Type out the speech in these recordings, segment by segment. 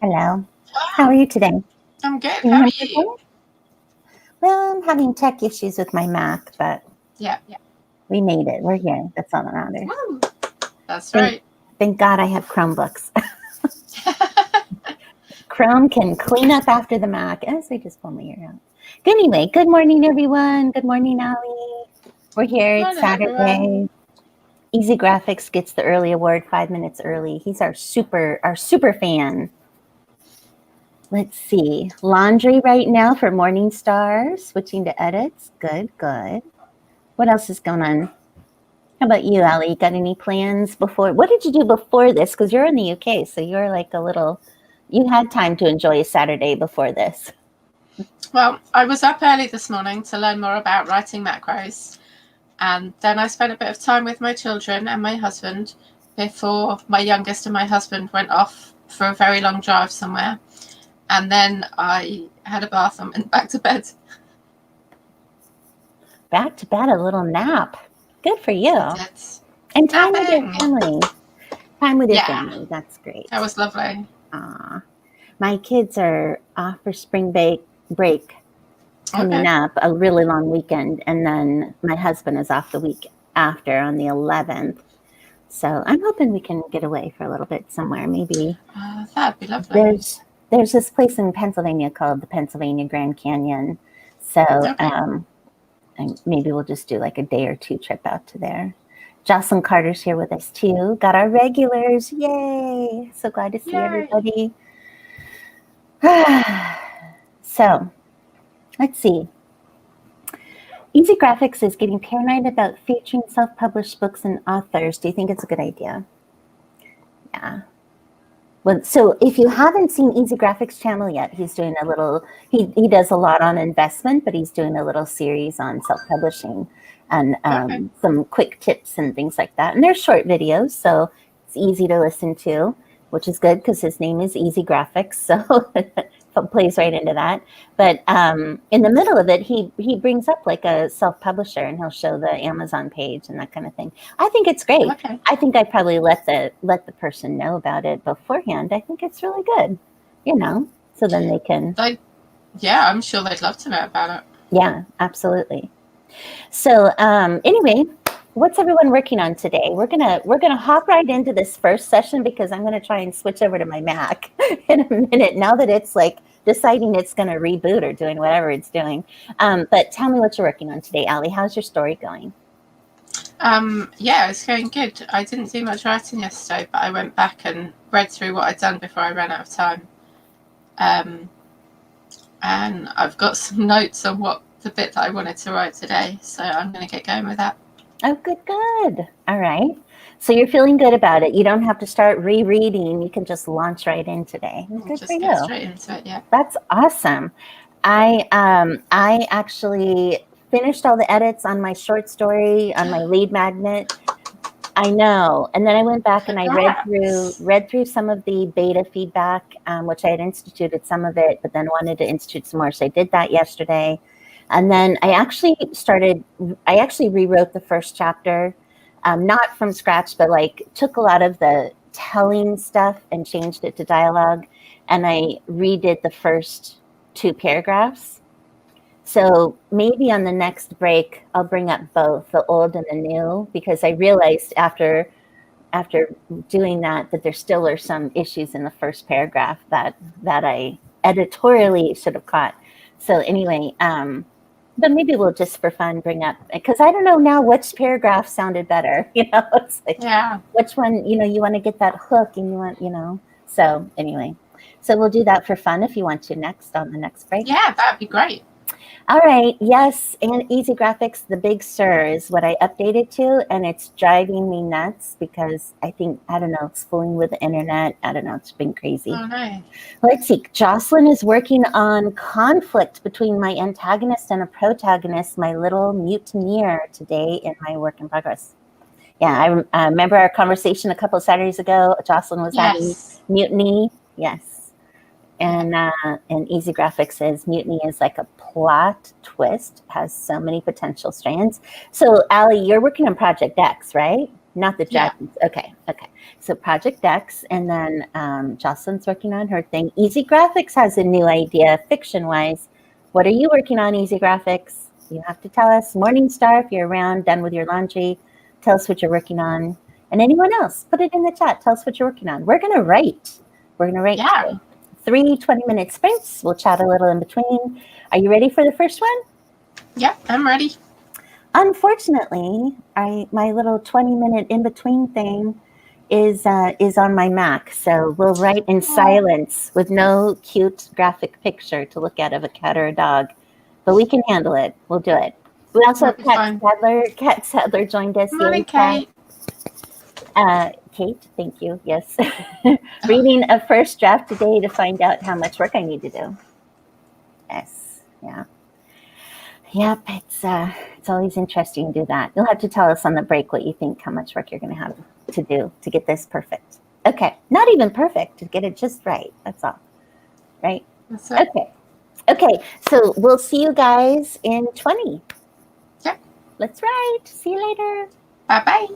Hello. How are Ah, you today? I'm good. Can you How hear are me you? okay? Well, I'm having tech issues with my Mac, but Yeah, yeah. we made it. We're here. That's all that matters. Woo, that's Thank, right. thank God I have Chromebooks. Chrome can clean up after the Mac. As I just pull my ear out. Anyway, good morning, everyone. Good morning, Ali. We're here. It's Morning, everyone. Saturday. Easy Graphics gets the early award 5 minutes early. He's our super fan. Let's see. Laundry right now for Morningstar. Switching to edits. Good, good. What else is going on? How about you, Ali? You got any plans before? What did you do before this? Because you're in the UK, so you're like you had time to enjoy a Saturday before this. Well, I was up early this morning to learn more about writing macros, and then I spent a bit of time with my children and my husband before my youngest and my husband went off for a very long drive somewhere. And then I had a bath and went back to bed. Back to bed, a little nap. Good for you. I did. And time with your Napping. family. Time with your Yeah, family. That's great. that was lovely. My kids are off for spring break coming Okay. up, a really long weekend, and then my husband is off the week after on the 11th. So I'm hoping we can get away for a little bit somewhere. Maybe That'd be lovely. there's this place in Pennsylvania called the Pennsylvania Grand Canyon. So Okay. and maybe we'll just do like a day or two trip out to there. Jocelyn Carter's here with us too. Got our regulars. Yay. So glad to see Yay. everybody. So let's see. Easy Graphics is getting paranoid about featuring self-published books and authors. Do you think it's a good idea? Yeah. Well, so if you haven't seen Easy Graphics channel yet, he's doing a little, he does a lot on investment, but he's doing a little series on self-publishing and Okay. some quick tips and things like that. And they're short videos, so it's easy to listen to, which is good because his name is Easy Graphics, so it plays right into that. But in the middle of it, he brings up like a self-publisher and he'll show the Amazon page and that kind of thing. I think it's great. Okay. I think I'd probably let the person know about it beforehand. I think it's really good, so then they can. Yeah, I'm sure they'd love to know about it. Yeah, absolutely. So anyway, what's everyone working on today? We're gonna hop right into this first session because I'm gonna try and switch over to my Mac in a minute. Now that it's like deciding it's gonna reboot or doing whatever it's doing. But tell me what you're working on today, Ali. How's your story going? Yeah, it's going good. I didn't do much writing yesterday, but I went back and read through what I'd done before I ran out of time. And I've got some notes on the bit that I wanted to write today, so I'm going to get going with that. Oh, good. All right. So you're feeling good about it. You don't have to start rereading. You can just launch right in today. Good just for get you. straight into it. Yeah. That's awesome. I actually finished all the edits on my short story on my lead magnet. I know. And then I went back and I read through some of the beta feedback, which I had instituted some of it, but then wanted to institute some more. So I did that yesterday. And then I actually rewrote the first chapter, not from scratch, but like took a lot of the telling stuff and changed it to dialogue. And I redid the first 2 paragraphs. So maybe on the next break, I'll bring up both the old and the new, because I realized after doing that there still are some issues in the first paragraph that I editorially should have caught. So anyway, but maybe we'll just for fun bring up, because I don't know now which paragraph sounded better. It's like, yeah, which one, you want to get that hook and you want, so anyway, so we'll do that for fun if you want to next on the next break. Yeah, that'd be great. All right. Yes. And Easy Graphics, the Big Sur is what I updated to. And it's driving me nuts because I don't know, it's fooling with the internet. I don't know. It's been crazy. Oh, no. Let's see. Jocelyn is working on conflict between my antagonist and a protagonist, my little mutineer, today in my work in progress. Yeah. I remember our conversation a couple of Saturdays ago. Jocelyn was having mutiny. Yes. And Easy Graphics says mutiny is like a plot twist, has so many potential strands. So Ali, you're working on Project X, right? Not the Yeah. dragons. Okay. So Project X, and then Jocelyn's working on her thing. Easy Graphics has a new idea, fiction-wise. What are you working on, Easy Graphics? You have to tell us. Morningstar, if you're around, done with your laundry, tell us what you're working on. And anyone else, put it in the chat. Tell us what you're working on. We're going to write. Yeah. Today. 3 20-minute sprints. We'll chat a little in between. Are you ready for the first one? Yeah, I'm ready. Unfortunately, my little 20-minute in between thing is on my Mac, so we'll write in silence with no cute graphic picture to look at of a cat or a dog. But we can handle it. We'll do it. We also have Kat Sadler. Kat Sadler joined us. Morning, Kate. Kate, thank you. Yes, reading a first draft today to find out how much work I need to do. Yes, yeah. Yep, it's always interesting to do that. You'll have to tell us on the break what you think, how much work you're going to have to do to get this perfect. Okay, not even perfect, to get it just right. That's all. Right? That's it. Okay, so we'll see you guys in 20. Yep. Let's write. See you later. Bye-bye.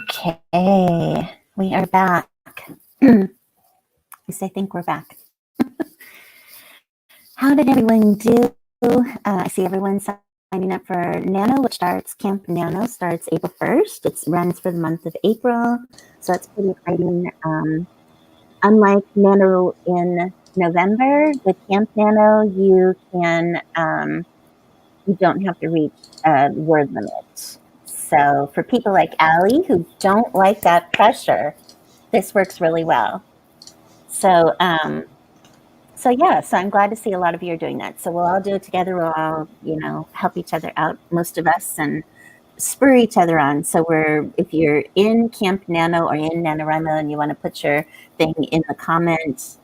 Okay, we are back. At least I think we're back. How did everyone do? I see everyone signing up for Nano, which Camp Nano starts April 1st. It runs for the month of April, so that's pretty exciting. Unlike Nano in November, with Camp Nano, you don't have to reach a word limit. So for people like Allie who don't like that pressure, this works really well. So so I'm glad to see a lot of you are doing that. So we'll all do it together. We'll all, help each other out, most of us, and spur each other on. So if you're in Camp Nano or in NaNoWriMo and you want to put your thing in the comments,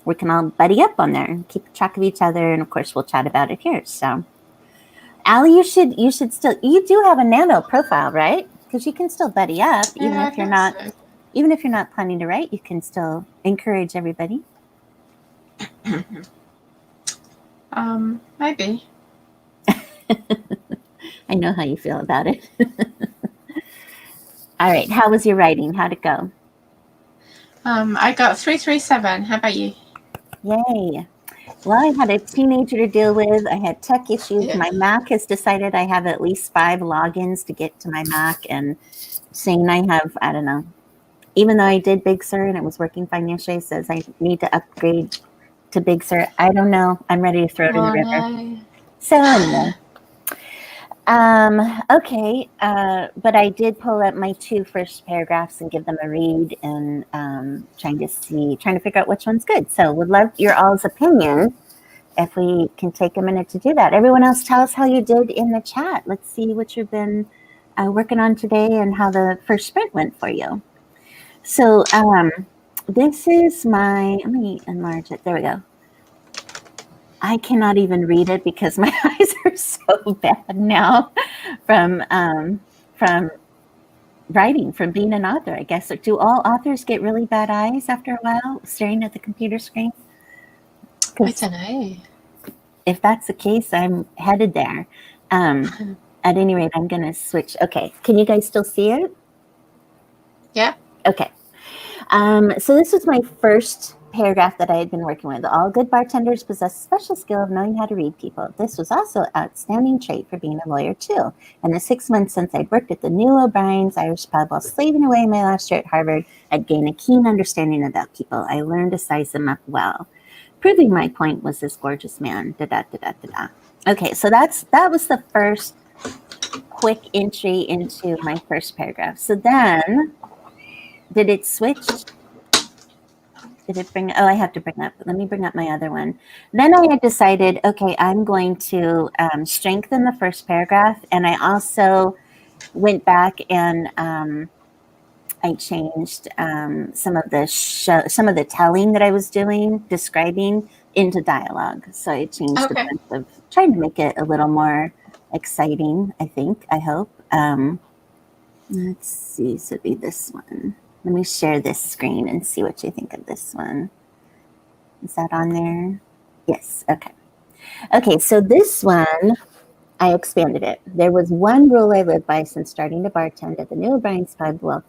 we can all buddy up on there and keep track of each other. And of course, we'll chat about it here. So Allie, you should still, you do have a Nano profile, right? Because you can still buddy up, even if you're not planning to write, you can still encourage everybody. Maybe. I know how you feel about it. All right. How was your writing? How'd it go? I got 337. How about you? Yay. Well, I had a teenager to deal with. I had tech issues. Yeah. My Mac has decided I have at least 5 logins to get to my Mac, and saying I have, I don't know, even though I did Big Sur and it was working fine yesterday, says I need to upgrade to Big Sur. I don't know. I'm ready to throw it in the river. No. So anyway. Okay. But I did pull up my 2 first paragraphs and give them a read, and trying to figure out which one's good. So would love your all's opinion if we can take a minute to do that. Everyone else, tell us how you did in the chat. Let's see what you've been working on today and how the first sprint went for you. So this is let me enlarge it. There we go. I cannot even read it because my eyes are so bad now from writing, from being an author, I guess. Do all authors get really bad eyes after a while staring at the computer screen? I don't know. If that's the case, I'm headed there. At any rate, I'm going to switch. Okay. Can you guys still see it? Yeah. Okay. So this was my first paragraph that I had been working with. All good bartenders possess a special skill of knowing how to read people. This was also an outstanding trait for being a lawyer too. In the 6 months since I'd worked at the new O'Brien's Irish pub while slaving away my last year at Harvard, I'd gained a keen understanding about people. I learned to size them up well. Proving my point was this gorgeous man. Okay, so that was the first quick entry into my first paragraph. So then, did it switch? Did it bring? Oh, I have to bring up. Let me bring up my other one. Then I had decided, okay, I'm going to strengthen the first paragraph, and I also went back and I changed some of the telling that I was doing, describing, into dialogue. So I changed a bunch of, trying to make it a little more exciting. I hope. Let's see. So it'd be this one. Let me share this screen and see what you think of this one. Is that on there? Yes. Okay. Okay. So this one, I expanded it. There was one rule I lived by since starting to bartend at the new O'Brien's pub while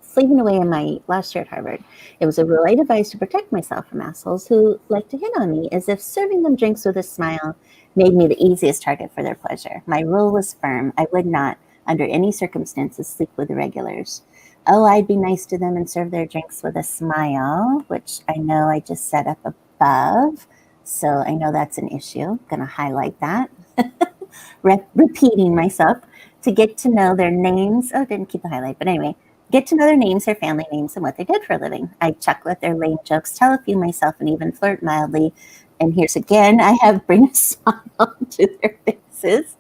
slaving away in my last year at Harvard. It was a rule I devised to protect myself from assholes who like to hit on me, as if serving them drinks with a smile made me the easiest target for their pleasure. My rule was firm. I would not, under any circumstances, sleep with the regulars. Oh, I'd be nice to them and serve their drinks with a smile, which I know I just set up above. So I know that's an issue. I'm going to highlight that. Repeating myself. To get to know their names. Oh, didn't keep the highlight. But anyway, get to know their names, their family names, and what they did for a living. I chuckle at their lame jokes, tell a few myself, and even flirt mildly. And here's again, I have bring a smile to their faces.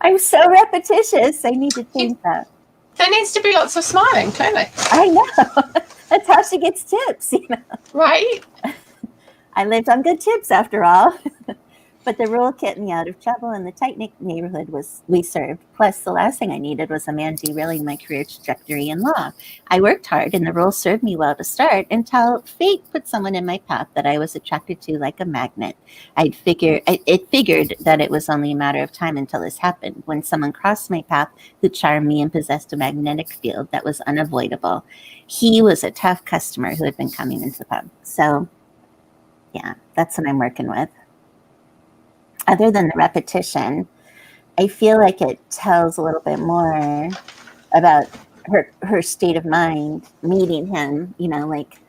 I'm so repetitious. I need to change that. There needs to be lots of smiling, clearly. I know. That's how she gets tips, Right? I lived on good tips after all. But the rule kept me out of trouble in the tight neighborhood we served. Plus, the last thing I needed was a man derailing my career trajectory in law. I worked hard, and the rule served me well to start until fate put someone in my path that I was attracted to like a magnet. It figured that it was only a matter of time until this happened, when someone crossed my path who charmed me and possessed a magnetic field that was unavoidable. He was a tough customer who had been coming into the pub. So, yeah, that's what I'm working with. Other than the repetition, I feel like it tells a little bit more about her state of mind meeting him, like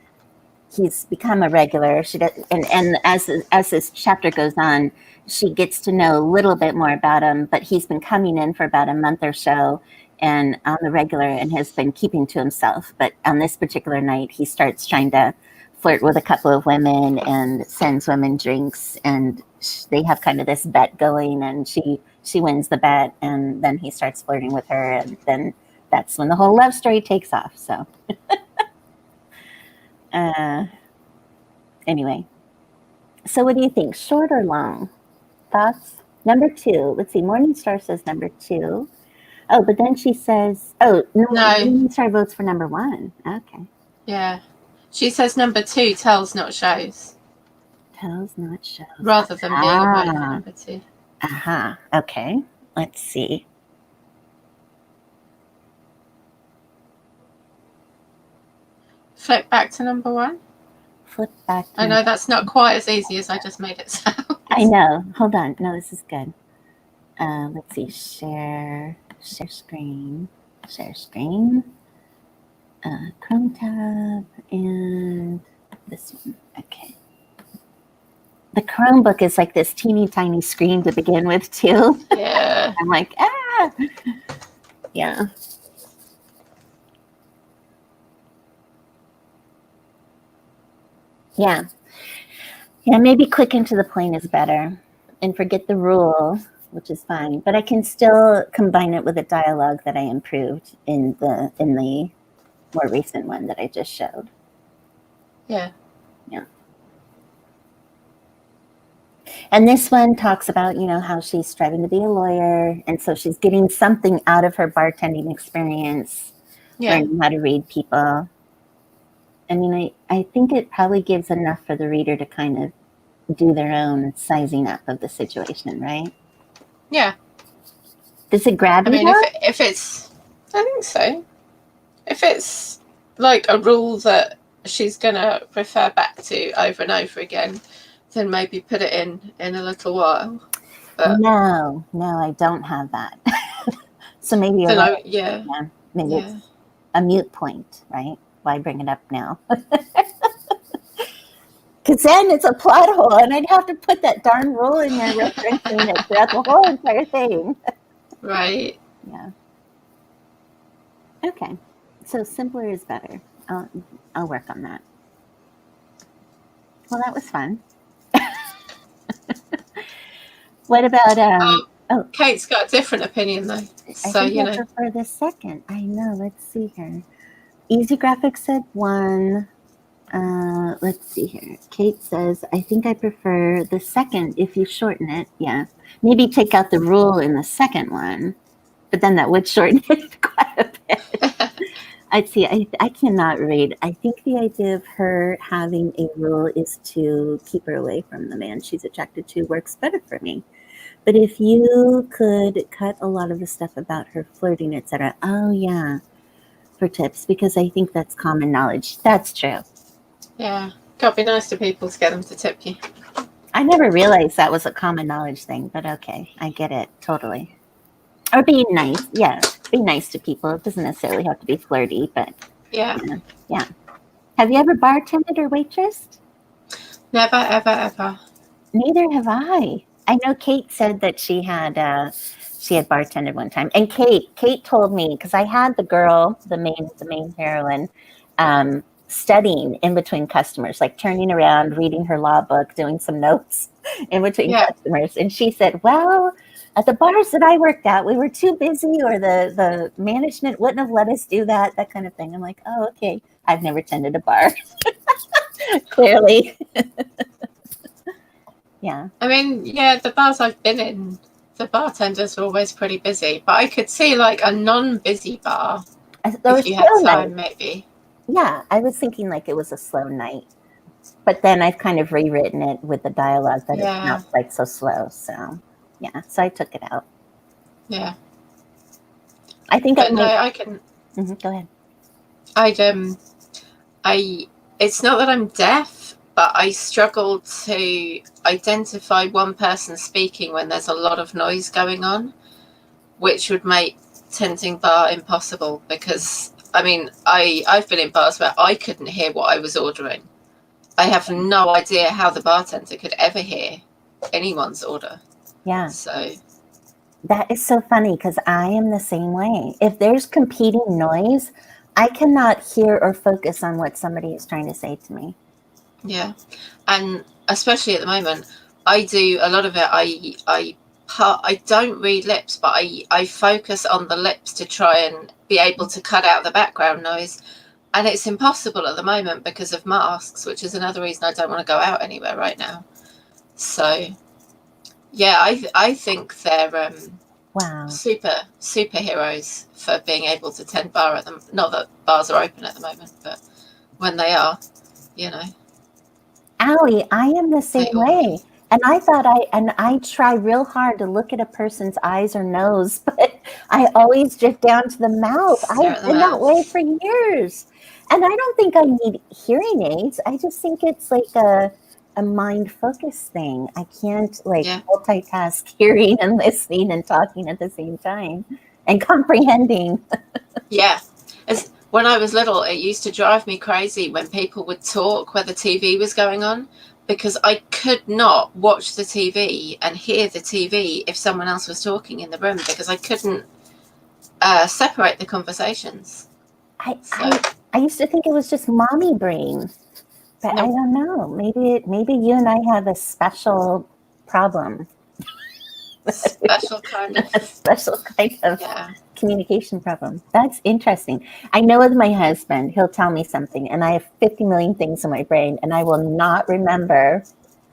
he's become a regular. She does, and as this chapter goes on, she gets to know a little bit more about him, but he's been coming in for about a month or so and on the regular and has been keeping to himself. But on this particular night, he starts trying to flirt with a couple of women and sends women drinks, and they have kind of this bet going, and she wins the bet, and then he starts flirting with her, and then that's when the whole love story takes off. So anyway, so what do you think, short or long? Thoughts? Number 2, let's see, Morningstar says number 2. Oh, but then she says, no. Morningstar votes for number 1. Okay. Yeah. She says number 2, tells not shows. Tells not shows. Rather than being a vote for number 2. Okay. Let's see. Flip back to number 1. Flip back. I know that's not quite as easy as I just made it sound. I know. Hold on. No, this is good. Let's see. Share screen. Share screen. Chrome tab and this one. Okay. The Chromebook is like this teeny tiny screen to begin with too. Yeah. I'm like, yeah. Yeah. Yeah, maybe quick and to the point is better. And forget the rule, which is fine. But I can still combine it with a dialogue that I improved in the more recent one that I just showed. Yeah. Yeah. And this one talks about, how she's striving to be a lawyer. And so she's getting something out of her bartending experience, learning how to read people. I mean, I think it probably gives enough for the reader to kind of do their own sizing up of the situation, right? Yeah. Does it grab you? I mean, if it's, I think so. If it's like a rule that she's going to refer back to over and over again, then maybe put it in a little while. But no, I don't have that. So maybe maybe it's a mute point, right? Why bring it up now? Because then it's a plot hole, and I'd have to put that darn rule in there referencing it throughout the whole entire thing. Right. Yeah. Okay. So simpler is better. I'll work on that. Well, that was fun. What about Kate's got a different opinion though. So I prefer the second. I know. Let's see here. Easy Graphics said 1. Let's see here. Kate says, I think I prefer the second if you shorten it. Yeah. Maybe take out the rule in the second one, but then that would shorten it quite a bit. I'd see. I cannot read. I think the idea of her having a rule is to keep her away from the man she's attracted to works better for me. But if you could cut a lot of the stuff about her flirting, etc. Oh, yeah. For tips, because I think that's common knowledge. That's true. Yeah. Gotta be nice to people to get them to tip you. I never realized that was a common knowledge thing, but okay. I get it. Totally. Or being nice. Yeah. Be nice to people. It doesn't necessarily have to be flirty, but yeah. Have you ever bartended or waitressed? Never, ever, ever. Neither have I. I know Kate said that she had bartended one time, and Kate told me, because I had the girl, the main heroine, studying in between customers, like turning around, reading her law book, doing some notes in between customers, and she said, well, at the bars that I worked at, we were too busy, or the management wouldn't have let us do that kind of thing. I'm like, oh, okay. I've never tended a bar. Clearly. Yeah. I mean, yeah, the bars I've been in, the bartenders were always pretty busy, but I could see like a non-busy bar There if was you had slow time, night. maybe. Yeah, I was thinking like it was a slow night, but then I've kind of rewritten it with the dialogue that it's Yeah, not quite so slow. So yeah, so I took it out. yeah. I think I But no, might. I can. Go ahead. It's not that I'm deaf, but I struggle to identify one person speaking when there's a lot of noise going on, which would make Tenting Bar impossible because, I mean, I've been in bars where I couldn't hear what I was ordering. I have no idea how the bartender could ever hear anyone's order. Yeah. So that is so funny because I am the same way. If there's competing noise, I cannot hear or focus on what somebody is trying to say to me. Yeah. And especially at the moment, I do a lot of it. I don't read lips, but I focus on the lips to try and be able to cut out the background noise. And it's impossible at the moment because of masks, which is another reason I don't want to go out anywhere right now. So, yeah, I think they're wow, superheroes for being able to tend bar at them. Not that bars are open at the moment, but when they are, you know. Allie, I am the same way. And I try real hard to look at a person's eyes or nose, but I always drift down to the mouth. I've been that way for years. And I don't think I need hearing aids. I just think it's like a mind focus thing. I can't multitask hearing and listening and talking at the same time and comprehending. Yeah. When I was little, it used to drive me crazy when people would talk where the TV was going on, because I could not watch the TV and hear the TV if someone else was talking in the room because I couldn't separate the conversations. I used to think it was just mommy brain, but no. I don't know. Maybe you and I have a special problem. Special kind of communication problem. That's interesting. I know with my husband, he'll tell me something and I have 50 million things in my brain and I will not remember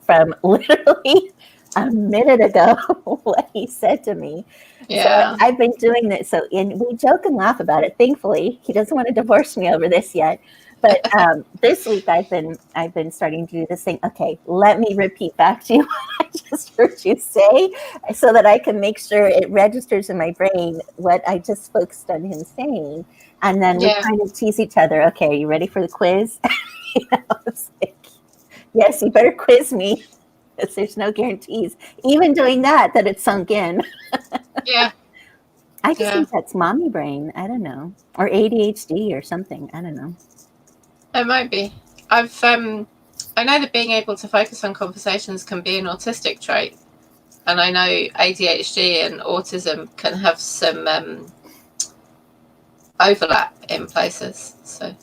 from literally a minute ago what he said to me. Yeah. So I've been doing this. And we joke and laugh about it. Thankfully, he doesn't want to divorce me over this yet. But this week I've been starting to do this thing. Okay, let me repeat back to you what I just heard you say so that I can make sure it registers in my brain what I just focused on him saying. And then we kind of tease each other. Okay, are you ready for the quiz? It's like, yes, you better quiz me. Because there's no guarantees. Even doing that it's sunk in. Yeah. I just think that's mommy brain. I don't know. Or ADHD or something. I don't know. It might be. I know that being able to focus on conversations can be an autistic trait. And I know ADHD and autism can have some overlap in places. So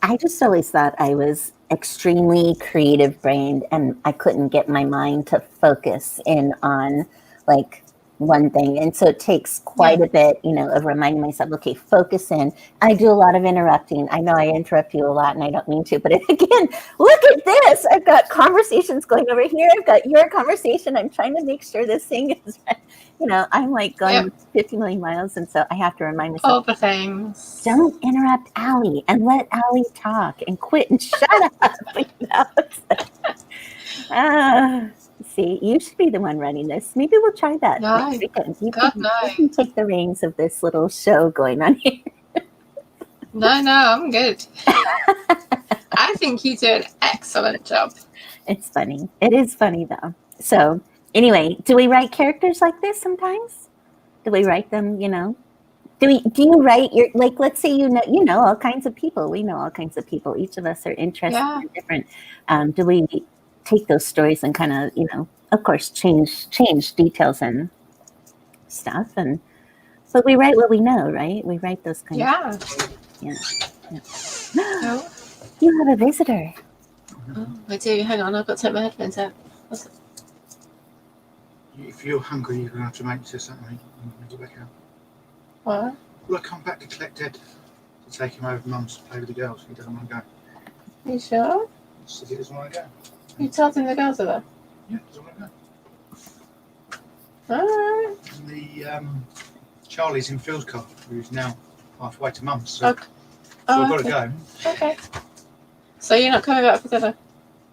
I just always thought I was extremely creative brained and I couldn't get my mind to focus in on like one thing. And so it takes quite a bit, of reminding myself, okay, focus in. I do a lot of interrupting. I know I interrupt you a lot and I don't mean to, but again, look at this. I've got conversations going over here. I've got your conversation. I'm trying to make sure this thing is, I'm like going 50 million miles. And so I have to remind myself. All the things. Don't interrupt Allie and let Allie talk and quit and shut up. See, you should be the one running this. Maybe we'll try that next weekend. You can take the reins of this little show going on here. No, I'm good. I think you do an excellent job. It's funny. It is funny, though. So, anyway, do we write characters like this sometimes? Do we write them, Do you write your, like, let's say you know all kinds of people. We know all kinds of people. Each of us are interested in different. Do we take those stories and kind of, of course, change details and stuff, but we write what we know, right? We write those kinds of things. Yeah. You have a visitor. Oh, I do. Hang on, I've got to take my headphones out. What's it? If you're hungry, you're going to have to make something and go back out. What? Well, I come back to collect Ed to take him over to Mum's to play with the girls. He doesn't want to go. Are you sure? He says he doesn't want to go. You told him the girls are there? Yeah, that's all I know. Alright. And the Charlie's in Phil's car, who's now halfway to Mum's. So, Okay. so I've got Okay. to go. Okay. So you're not coming back for dinner?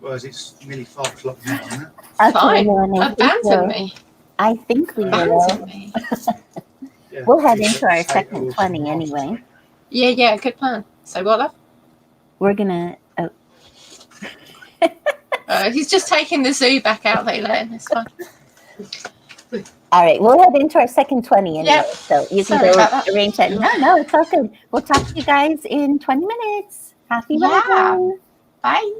Whereas it's nearly 5 o'clock now, isn't it? Okay, Fine. Melanie, I think Abandon we'll- me. I think we will. Abandon me. Yeah, We'll head you into said our it's 8 second or 20 some miles or anyway. something. Yeah, good plan. So what, love? We're gonna. Oh, He's just taking the zoo back out there, Len. It's fine. all right, we'll head into our second 20 anyway. Yep. So you can Sorry go about that. arrange that. No, it's all good. We'll talk to you guys in 20 minutes. Happy Yeah. wedding. Bye.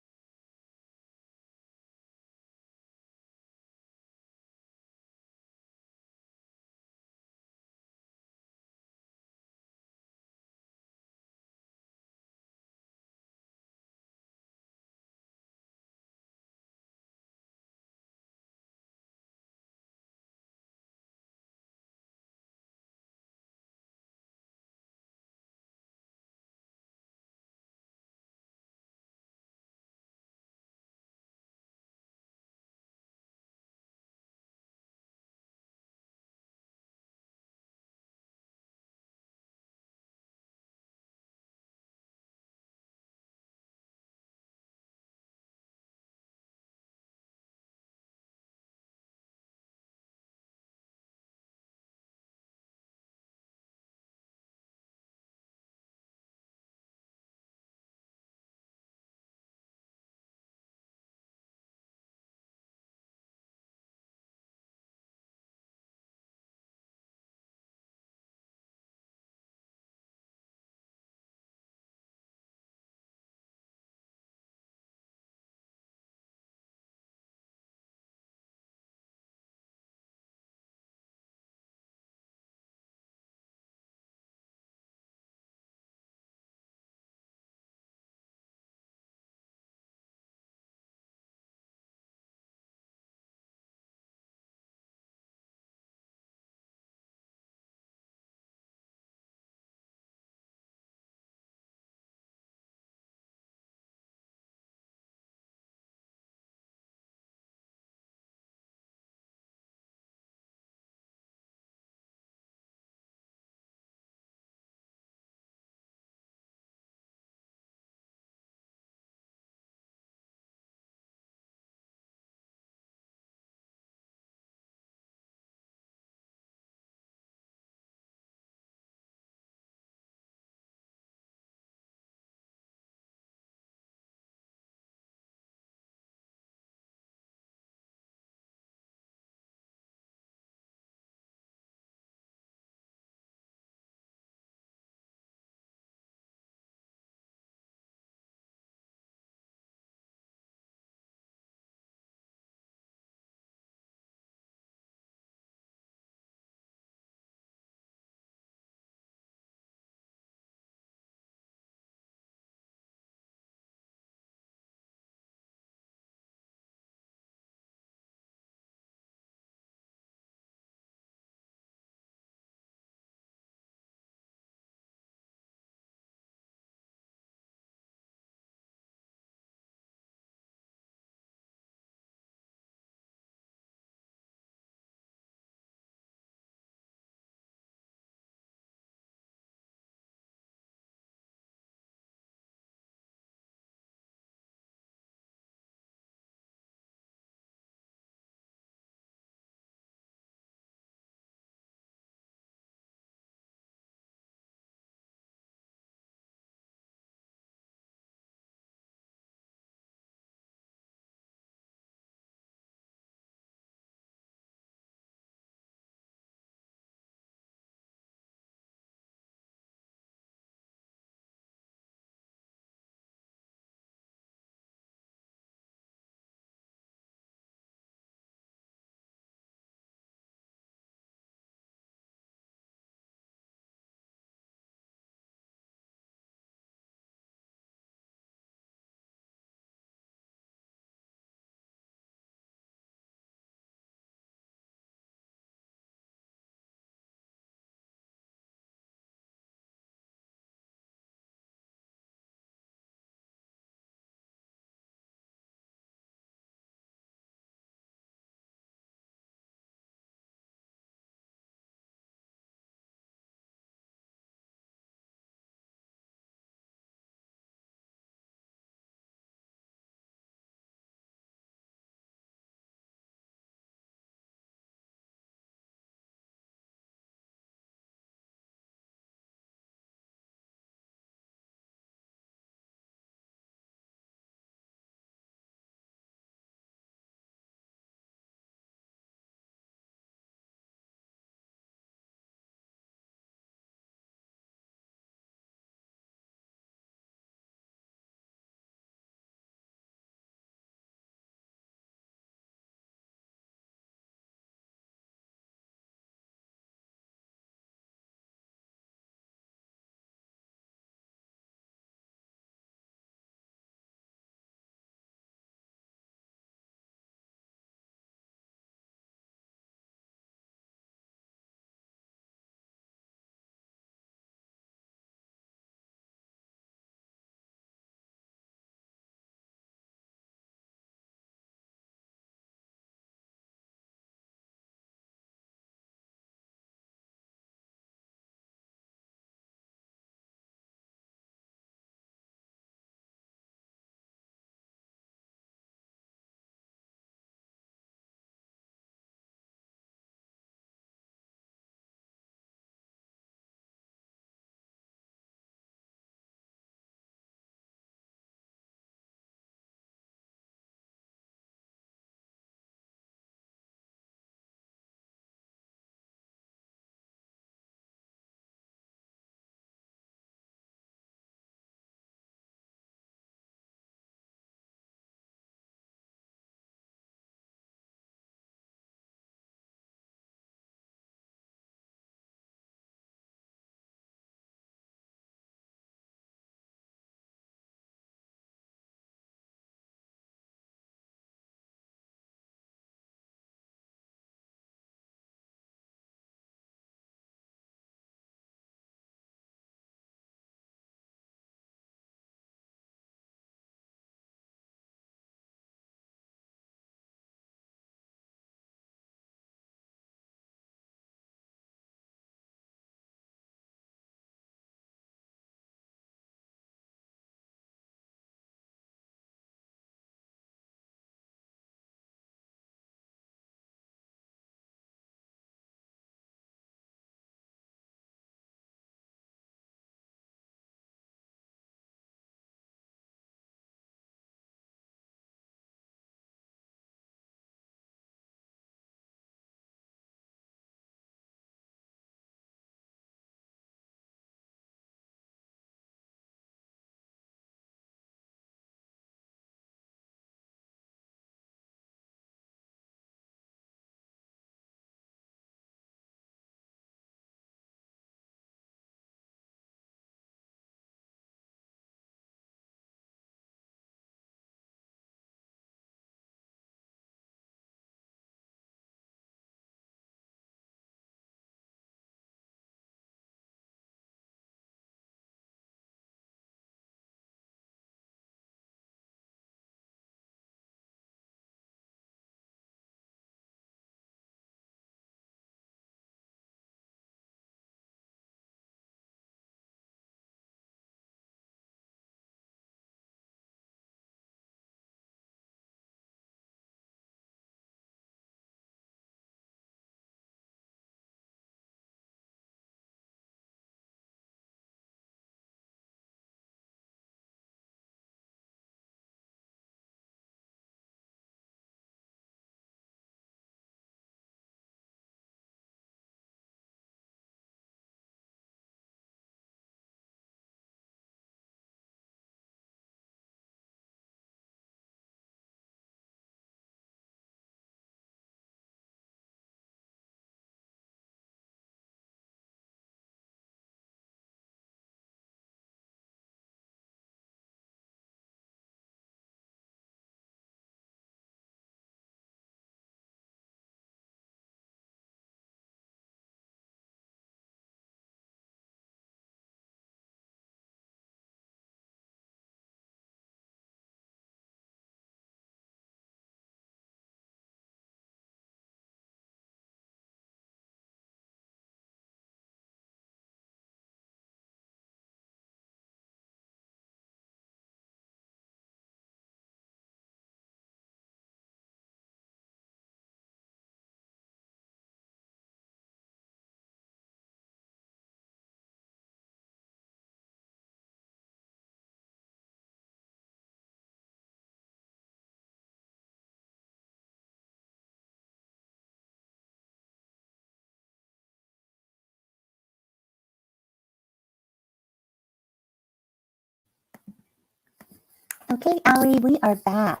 Okay, Allie, we are back.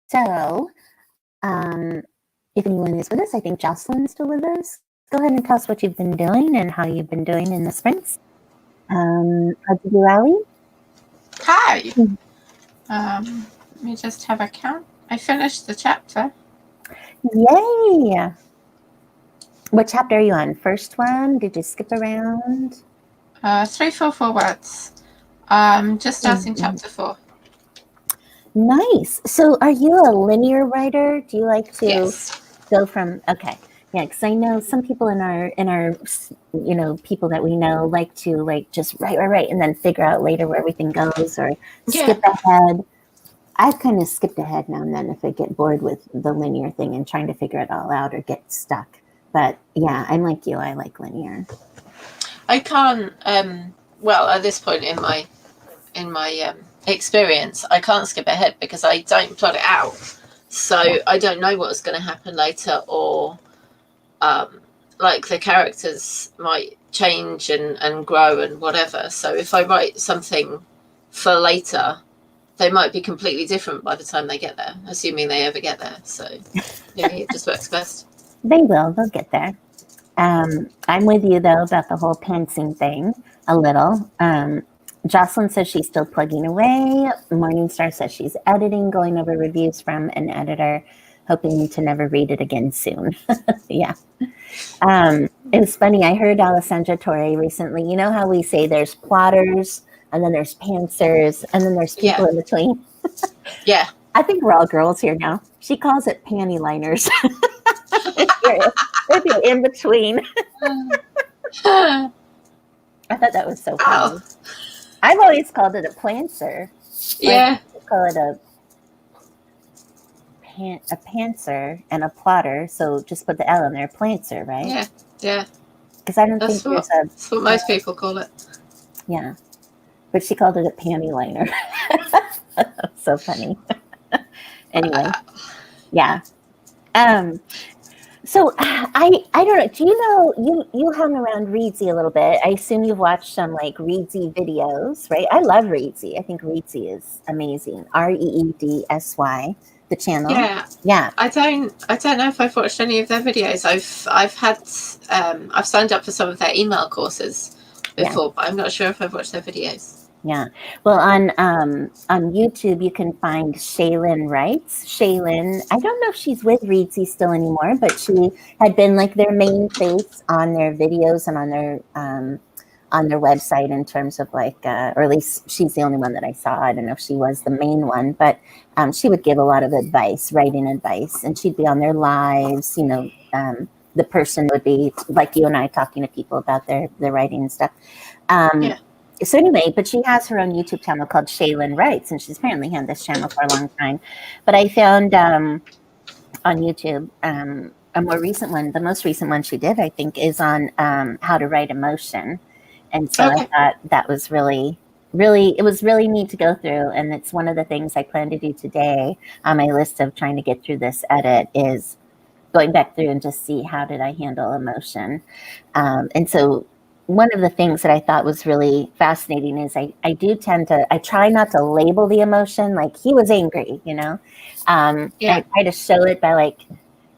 So, if anyone is with us, I think Jocelyn's still with us. Go ahead and tell us what you've been doing and how you've been doing in the sprints. How'd you do, Allie? Hi. Let me just have a count. I finished the chapter. Yay! What chapter are you on? First one? Did you skip around? 344 words. Just starting chapter 4. Nice. So, are you a linear writer? Do you like to Yes. go from? Okay, yeah, because I know some people in our people that we know like to just write, and then figure out later where everything goes or skip ahead. I've kind of skipped ahead now and then if I get bored with the linear thing and trying to figure it all out or get stuck. But yeah, I'm like you. I like linear. I can't. Well, at this point in my experience, I can't skip ahead because I don't plot it out. So I don't know what's going to happen later, or like the characters might change and grow and whatever. So if I write something for later, they might be completely different by the time they get there, assuming they ever get there. So maybe it just works best. They will. They'll get there. I'm with you though about the whole pantsing thing a little. Jocelyn says she's still plugging away. Morningstar says she's editing, going over reviews from an editor, hoping to never read it again soon. Yeah. It was funny. I heard Alessandra Torre recently. You know how we say there's plotters and then there's pantsers and then there's people in between? Yeah. I think we're all girls here now. She calls it panty liners. If you're in between. I thought that was so funny. I've always called it a pantser. Yeah. I call it a pantser and a plotter. So just put the L in there, plantser, right? Yeah. Yeah. Because I don't That's think there's a. That's what most people call it. Yeah. But she called it a panty liner. So funny. Anyway. Yeah. So I don't know. Do you know you hung around Reedsy a little bit? I assume you've watched some like Reedsy videos, right? I love Reedsy. I think Reedsy is amazing. REEDSY, the channel. Yeah. Yeah. I don't know if I've watched any of their videos. I've signed up for some of their email courses before, but I'm not sure if I've watched their videos. Yeah. Well, on YouTube, you can find Shaylin Writes. Shaylin, I don't know if she's with Reedsy still anymore, but she had been like their main face on their videos and on their website in terms of like, or at least she's the only one that I saw. I don't know if she was the main one, but she would give a lot of advice, writing advice, and she'd be on their lives. You know, the person would be like you and I talking to people about their writing and stuff. So anyway, but she has her own YouTube channel called Shaylin Writes, and she's apparently had this channel for a long time. But I found on YouTube a more recent one. The most recent one she did, I think, is on how to write emotion. And so I thought that was really neat to go through. And it's one of the things I plan to do today on my list of trying to get through this edit is going back through and just see how did I handle emotion. And so one of the things that I thought was really fascinating is I try not to label the emotion like he was angry, you know. I try to show it by like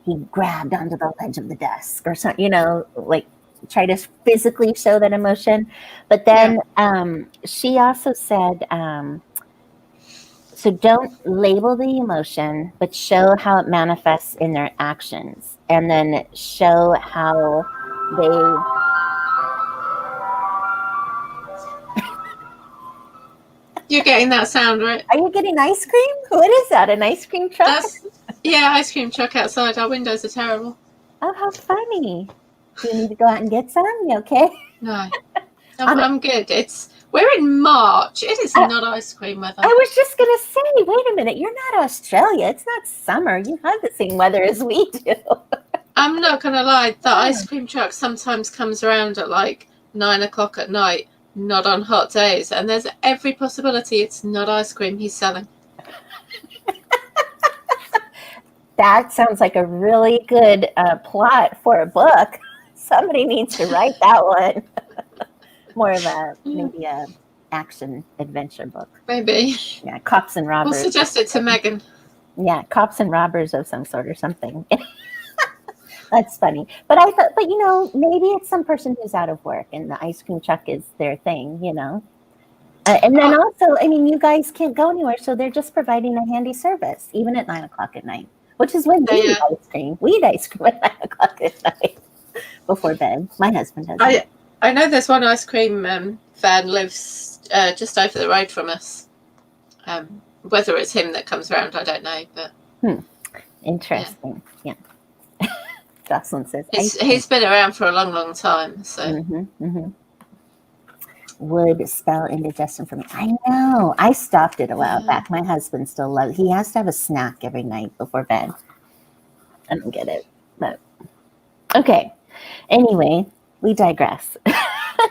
he grabbed onto the ledge of the desk or something, you know, like try to physically show that emotion. But then she also said, so don't label the emotion, but show how it manifests in their actions, and then show how they. You're getting that sound, right? Are you getting ice cream? What is that? An ice cream truck? Ice cream truck outside. Our windows are terrible. Oh, how funny. Do you need to go out and get some? You okay? No. I'm good. We're in March. It is not ice cream weather. I was just going to say, wait a minute. You're not Australia. It's not summer. You have the same weather as we do. I'm not going to lie. The ice cream truck sometimes comes around at like 9 o'clock at night. Not on hot days, and there's every possibility it's not ice cream he's selling. That sounds like a really good plot for a book. Somebody needs to write that one. More of maybe a action adventure book. Maybe. Yeah, cops and We'll robbers. suggest it to Megan. Yeah, cops and robbers of some sort or something. That's funny. But I thought, but maybe it's some person who's out of work and the ice cream truck is their thing, and then also, I mean, you guys can't go anywhere, so they're just providing a handy service, even at 9:00 at night, which is when we eat ice cream. We eat ice cream at 9:00 at night before bed. My husband does. I know there's one ice cream van lives just over the road from us. Whether it's him that comes around, I don't know, but interesting. Yeah. Jocelyn says he's been around for a long, long time. So would spell indigestion for me. I know. I stopped it a while back. My husband still loves. He has to have a snack every night before bed. I don't get it, but okay. Anyway, we digress.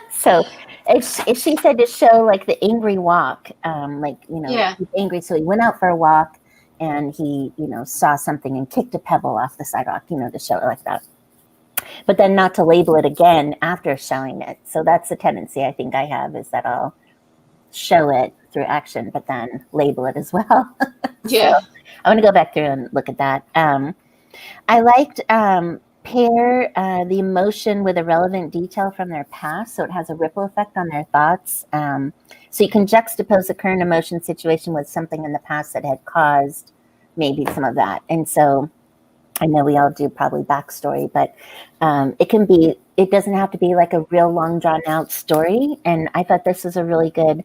So, if she said to show like the angry walk, he's angry, so he went out for a walk, and he, saw something and kicked a pebble off the sidewalk, to show it like that. But then not to label it again after showing it. So that's the tendency I think I have, is that I'll show it through action, but then label it as well. Yeah. So I want to go back through and look at that. I liked pair the emotion with a relevant detail from their past, so it has a ripple effect on their thoughts. So you can juxtapose the current emotion situation with something in the past that had caused maybe some of that. And so I know we all do probably backstory, but it doesn't have to be like a real long drawn out story. And I thought this was a really good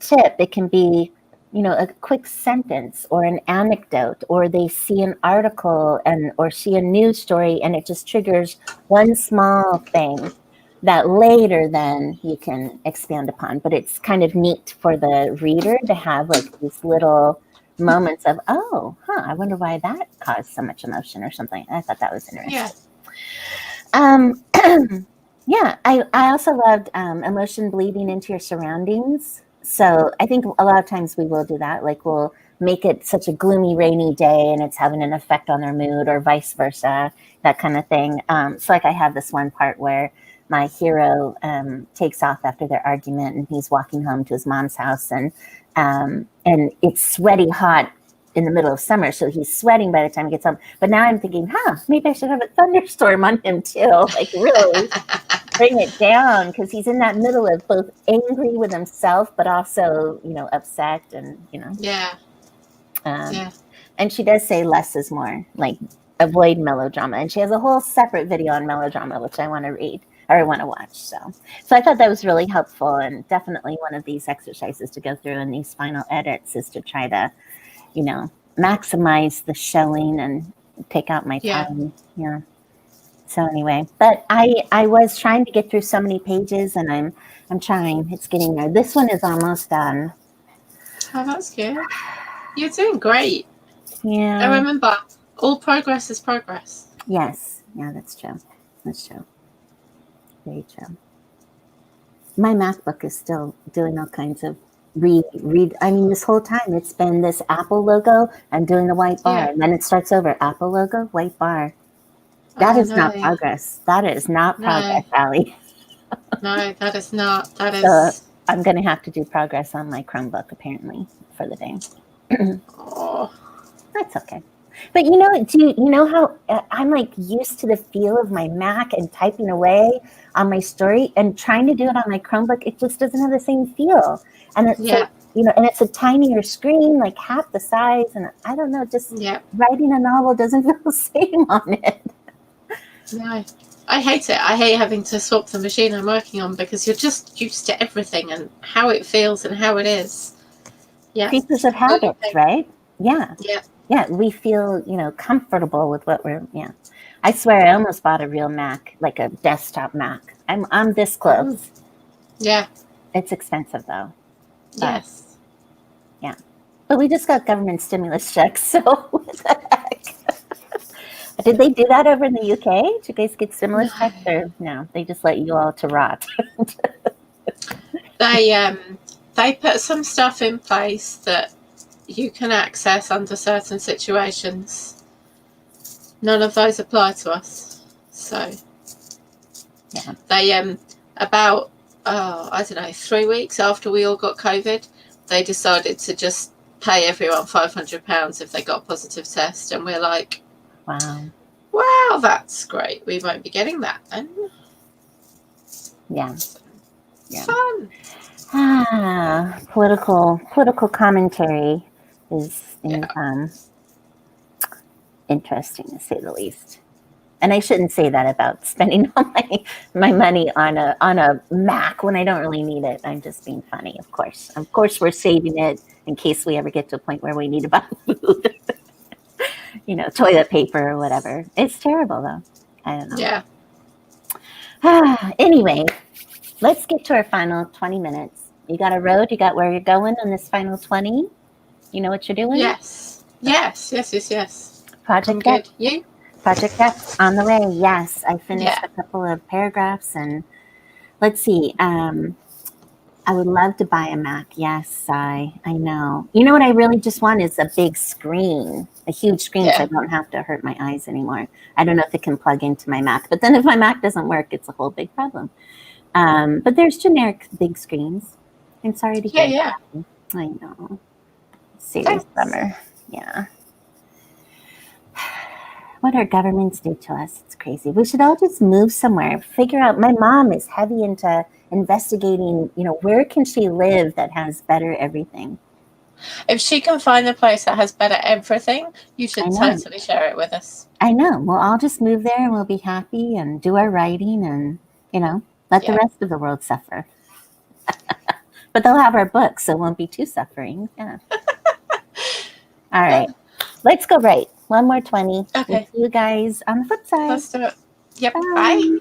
tip. It can be, a quick sentence or an anecdote, or they see an article or see a news story, and it just triggers one small thing that later then you can expand upon. But it's kind of neat for the reader to have like these little moments of, I wonder why that caused so much emotion or something. I thought that was interesting. Yeah. I also loved emotion bleeding into your surroundings. So I think a lot of times we will do that. Like we'll make it such a gloomy, rainy day and it's having an effect on their mood, or vice versa, that kind of thing. So like I have this one part where my hero takes off after their argument, and he's walking home to his mom's house, and it's sweaty hot in the middle of summer, so he's sweating by the time he gets home. But now I'm thinking, maybe I should have a thunderstorm on him too, like really bring it down, because he's in that middle of both angry with himself, but also, upset, and And she does say less is more, like avoid melodrama, and she has a whole separate video on melodrama, which I want to read. Or I want to watch. So I thought that was really helpful, and definitely one of these exercises to go through in these final edits is to try to, maximize the showing and take out my time. Yeah. So anyway, but I was trying to get through so many pages, and I'm trying. It's getting there. This one is almost done. Oh, that's good. You're doing great. Yeah. I remember, all progress is progress. Yes. Yeah, that's true. That's true. Very true. My MacBook is still doing all kinds of read. I mean, this whole time it's been this Apple logo and doing the white bar, and then it starts over. Apple logo, white bar. That is not progress. That is not progress, Allie. No, that is not. That is. So I'm going to have to do progress on my Chromebook apparently for the day. Oh, that's okay. But do you know how I'm like used to the feel of my Mac and typing away on my story, and trying to do it on my Chromebook, it just doesn't have the same feel. And it's and it's a tinier screen, like half the size, and I don't know, just writing a novel doesn't feel the same on it. No, I hate it. I hate having to swap the machine I'm working on, because you're just used to everything and how it feels and how it is. Yeah. Creatures of habits, right? Yeah. Yeah. Yeah, we feel, comfortable with what I swear I almost bought a real Mac, like a desktop Mac. I'm this close. Yeah. It's expensive though. Yes. Yeah. But we just got government stimulus checks, so what the heck? Did they do that over in the UK? Did you guys get stimulus checks, or no? They just let you all to rot. They put some stuff in place that you can access under certain situations. None of those apply to us. So they about I don't know, 3 weeks after we all got COVID, they decided to just pay everyone £500 if they got a positive test. And we're like, Wow. wow, that's great. We won't be getting that then. Yeah. Yeah. Fun. Political commentary is interesting to say the least. And I shouldn't say that about spending all my money on a Mac when I don't really need it. I'm just being funny, of course. Of course, we're saving it in case we ever get to a point where we need to buy food, toilet paper or whatever. It's terrible though. I don't know. Yeah. Anyway, let's get to our final 20 minutes. You got a road? You got where you're going on this final 20? You know what you're doing? Yes. Project I'm X. good. You? Project X on the way. Yes, I finished a couple of paragraphs, and let's see. I would love to buy a Mac. Yes, I know. You know what I really just want is a big screen, a huge screen, so I don't have to hurt my eyes anymore. I don't know if it can plug into my Mac, but then if my Mac doesn't work, it's a whole big problem. But there's generic big screens. I'm sorry to hear that. I know. Serious bummer. Yeah. What our governments do to us, it's crazy. We should all just move somewhere, figure out. My mom is heavy into investigating, where can she live that has better everything. If she can find a place that has better everything, you should totally share it with us. I know. We'll all just move there and we'll be happy and do our writing and, let the rest of the world suffer. But they'll have our books, so it won't be too suffering. Yeah. All right. Let's go write. One more 20. Okay. We'll see you guys on the flip side. Let's do it. Yep. Bye.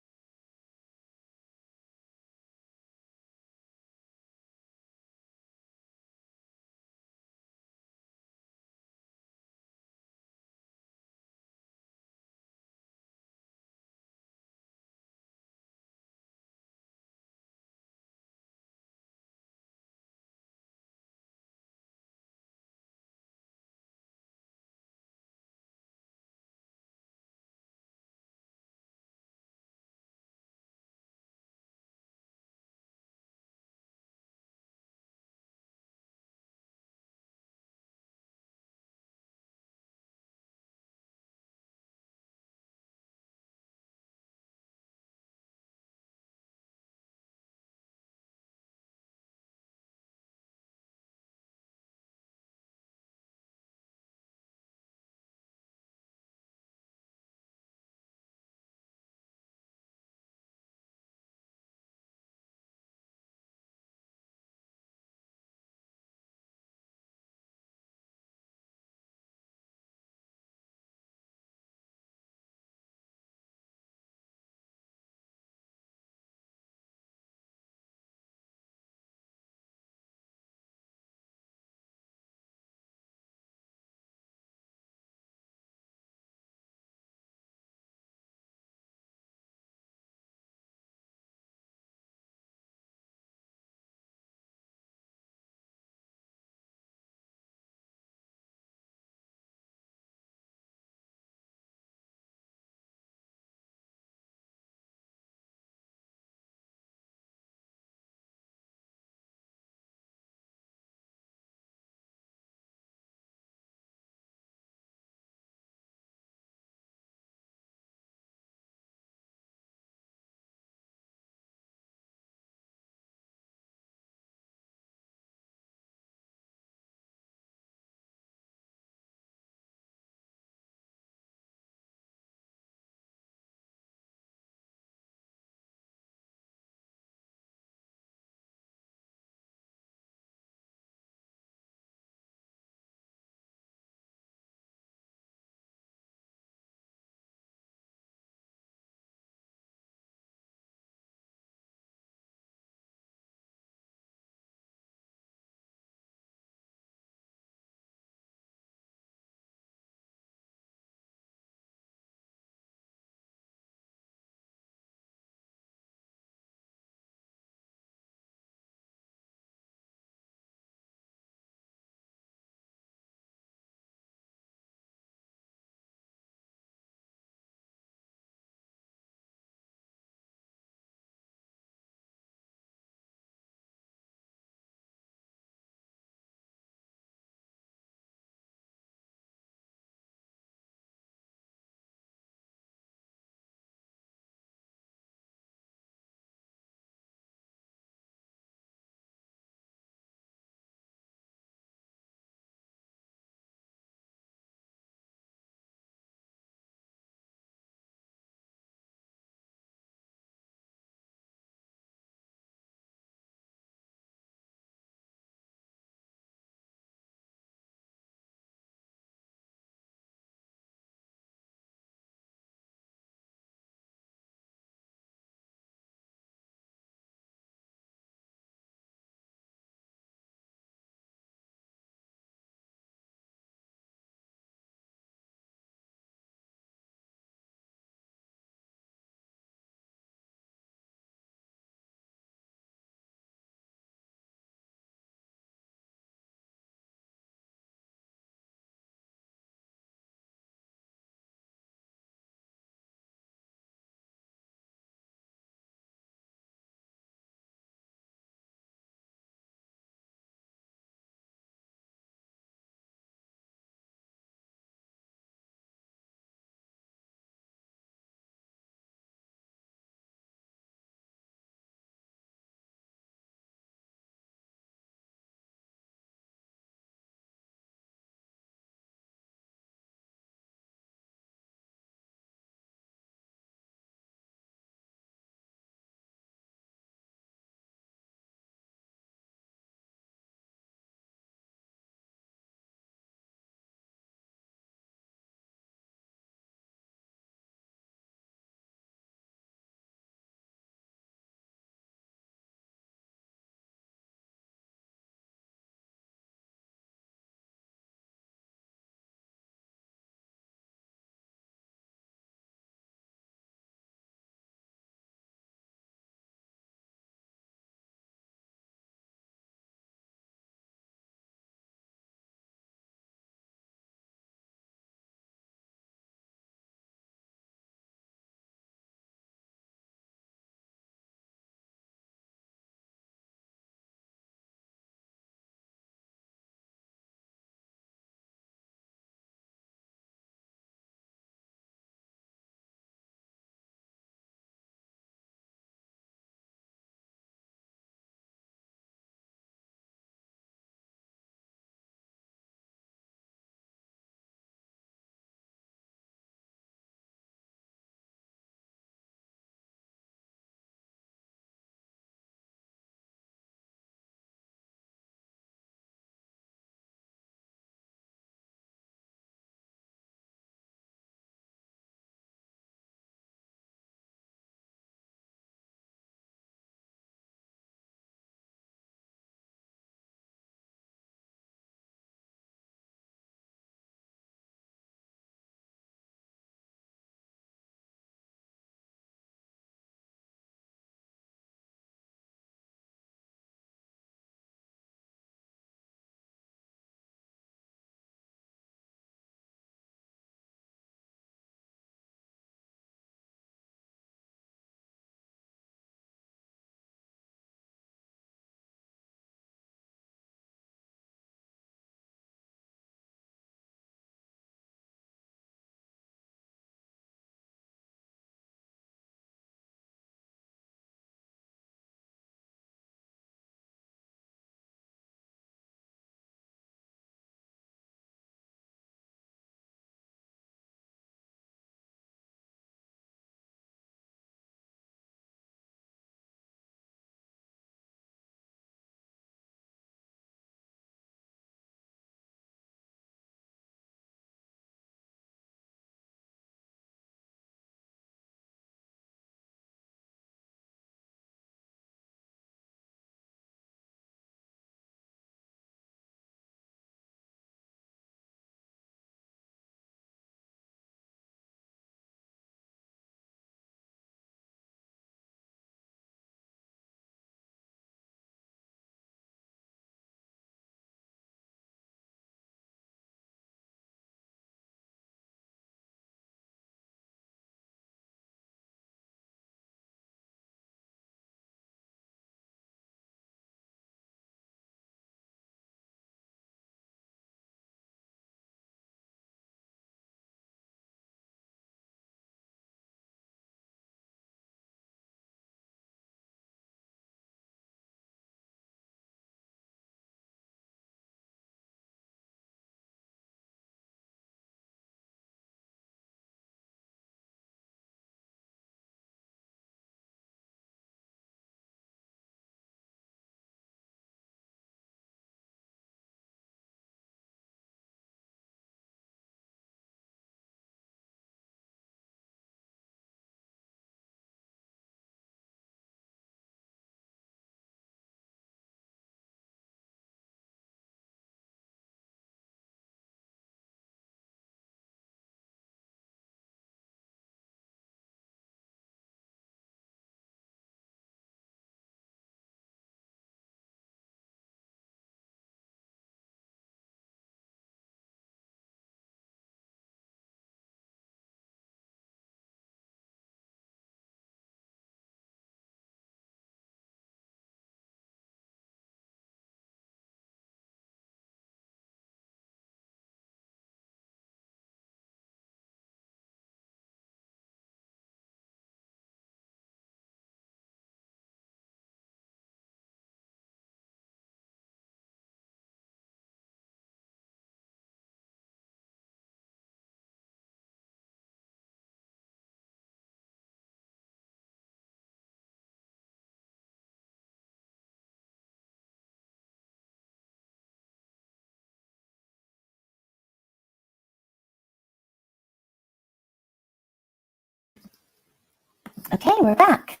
Okay, we're back.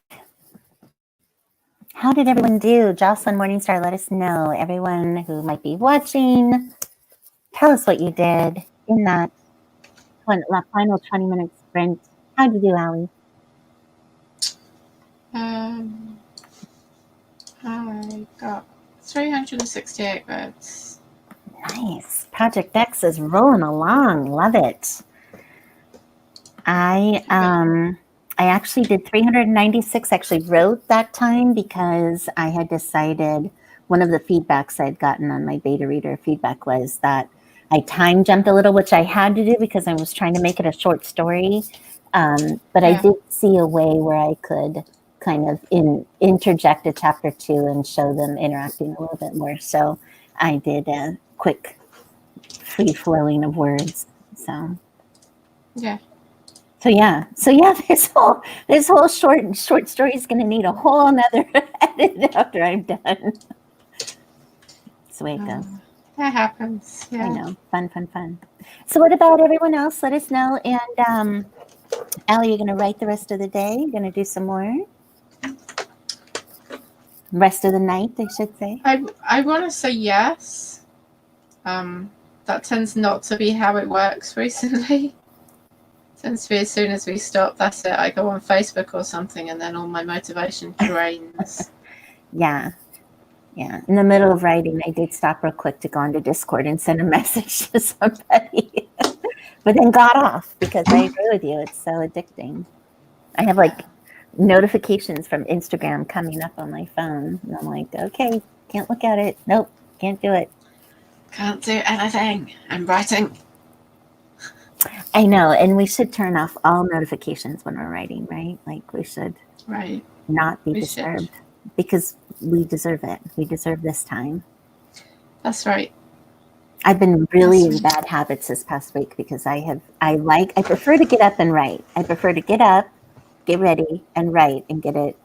How did everyone do? Jocelyn Morningstar, let us know. Everyone who might be watching, tell us what you did in that final 20-minute sprint. How'd you do, Allie? I got 368 votes. Nice. Project X is rolling along. Love it. I actually did 396. Actually wrote that time because I had decided one of the feedbacks I'd gotten on my beta reader feedback was that I time jumped a little, which I had to do because I was trying to make it a short story. But I did see a way where I could kind of interject a chapter 2 and show them interacting a little bit more. So I did a quick free flowing of words. So yeah. This whole short story is going to need a whole nother edit after I'm done. That's the way it goes. That happens. Yeah. I know. Fun. So what about everyone else? Let us know. And Allie, you're going to write the rest of the day? You're going to do some more? Rest of the night, I should say. I want to say yes. That tends not to be how it works recently. Tends to be as soon as we stop, that's it. I go on Facebook or something, and then all my motivation drains. Yeah. In the middle of writing, I did stop real quick to go onto Discord and send a message to somebody, but then got off because I agree with you. It's so addicting. I have like notifications from Instagram coming up on my phone, and I'm like, okay, can't look at it. Nope, can't do it. Can't do anything. I'm writing. I know, and we should turn off all notifications when we're writing, right? Like we should not be disturbed because we deserve it. We deserve this time. That's right. I've been really in bad habits this past week because I prefer to get up and write. I prefer to get up, get ready, and write and get it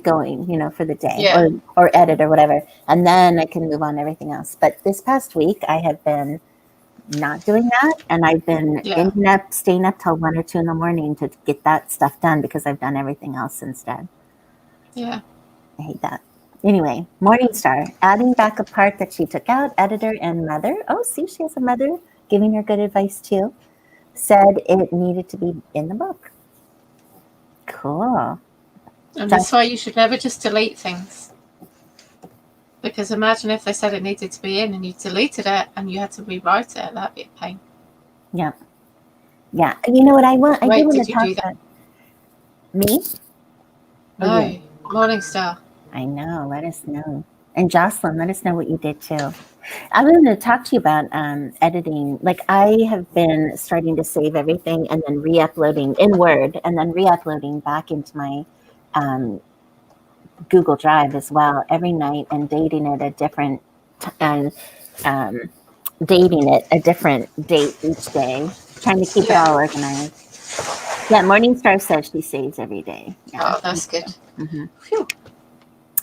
going, for the day or edit or whatever, and then I can move on to everything else. But this past week, I have been not doing that, and I've been staying up till 1 or 2 in the morning to get that stuff done because I've done everything else instead. Yeah, I hate that. Anyway, Morningstar adding back a part that she took out. Editor and mother. Oh, see, she has a mother giving her good advice too. Said it needed to be in the book. Cool. And that's why you should never just delete things. Because imagine if they said it needed to be in and you deleted it and you had to rewrite it. That'd be a pain. Yeah. You know what I want? I Wait, do want did to you talk do that? about me. No, Morningstar. I know. Let us know. And Jocelyn, let us know what you did too. I was going to talk to you about editing. Like I have been starting to save everything and then re-uploading in Word and then re-uploading back into my Google Drive as well every night and dating it a different date each day, trying to keep it all organized. Yeah, Morningstar says she saves every day. Yeah. Oh, that's good. Mm-hmm.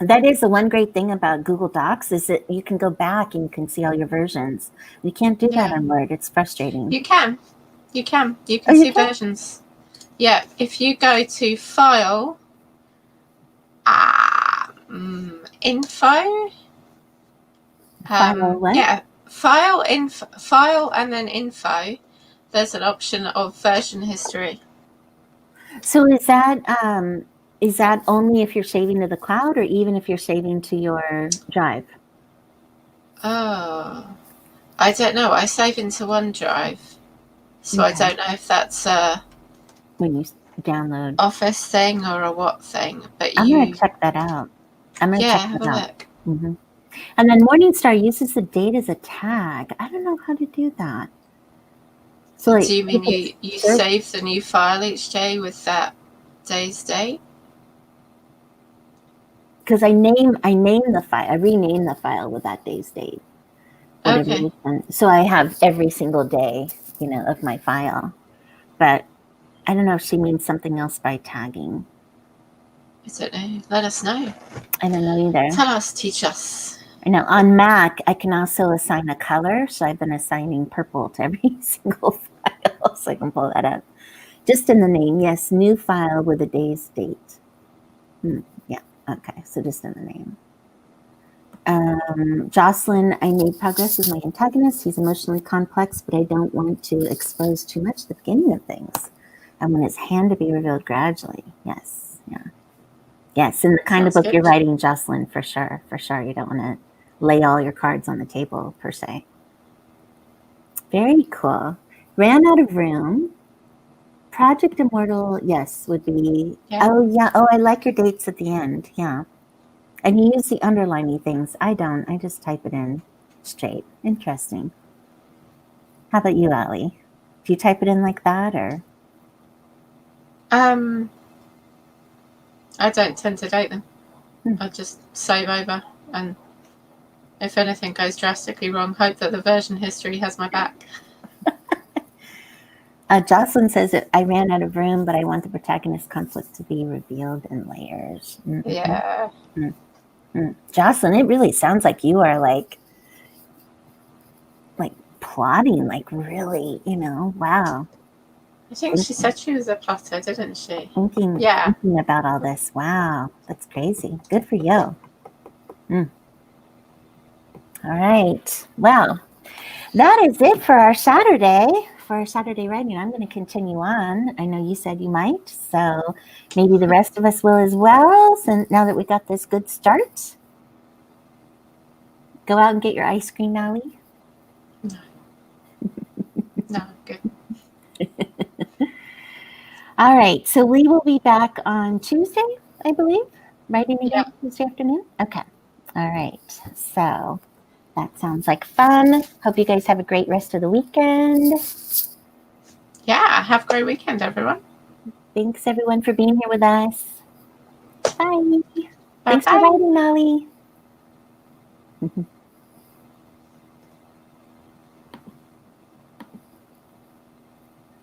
That is the one great thing about Google Docs is that you can go back and you can see all your versions. You can't do that on Word. It's frustrating. You can see versions. Yeah, if you go to File, Info. What? Yeah, File and then Info. There's an option of version history. So is that only if you're saving to the cloud or even if you're saving to your drive? Oh, I don't know. I save into OneDrive, so I don't know if that's a when you download Office thing or a what thing. But I'm gonna check that out. Have a look. Mm-hmm. And then Morningstar uses the date as a tag. I don't know how to do that. So like, do you mean you save the new file each day with that day's date? Because I name the file. I rename the file with that day's date. Okay. So I have every single day, of my file. But I don't know if she means something else by tagging. I don't know. Let us know. I don't know either. Tell us, teach us. I know on Mac, I can also assign a color. So I've been assigning purple to every single file so I can pull that up. Just in the name, yes. New file with a day's date. Yeah, okay. So just in the name. Jocelyn, I made progress with my antagonist. He's emotionally complex, but I don't want to expose too much at the beginning of things. I want his hand to be revealed gradually. Yes, yeah. Yes, in the kind of Sounds book you're good. writing, Jocelyn, for sure. For sure. You don't want to lay all your cards on the table, per se. Very cool. Ran out of room. Project Immortal, yes, would be. Yeah. Oh, yeah. Oh, I like your dates at the end. Yeah. And you use the underlining things. I don't. I just type it in straight. Interesting. How about you, Allie? Do you type it in like that, or? I don't tend to date them. Hmm. I just save over, and if anything goes drastically wrong, hope that the version history has my back. Jocelyn says that I ran out of room, but I want the protagonist conflict to be revealed in layers. Mm-hmm. Yeah. Jocelyn, it really sounds like you are like plotting, like really, wow. I think she said she was a plotter, didn't she? Thinking about all this. Wow, that's crazy. Good for you. All right. Well, that is it for our Saturday. For our Saturday writing, I'm going to continue on. I know you said you might, so maybe the rest of us will as well. So now that we got this good start, go out and get your ice cream, Allie. No, good. All right. So we will be back on Tuesday, I believe. Writing again Tuesday afternoon. Okay. All right. So that sounds like fun. Hope you guys have a great rest of the weekend. Yeah, have a great weekend, everyone. Thanks, everyone, for being here with us. Bye. Bye-bye. Thanks for writing, Molly.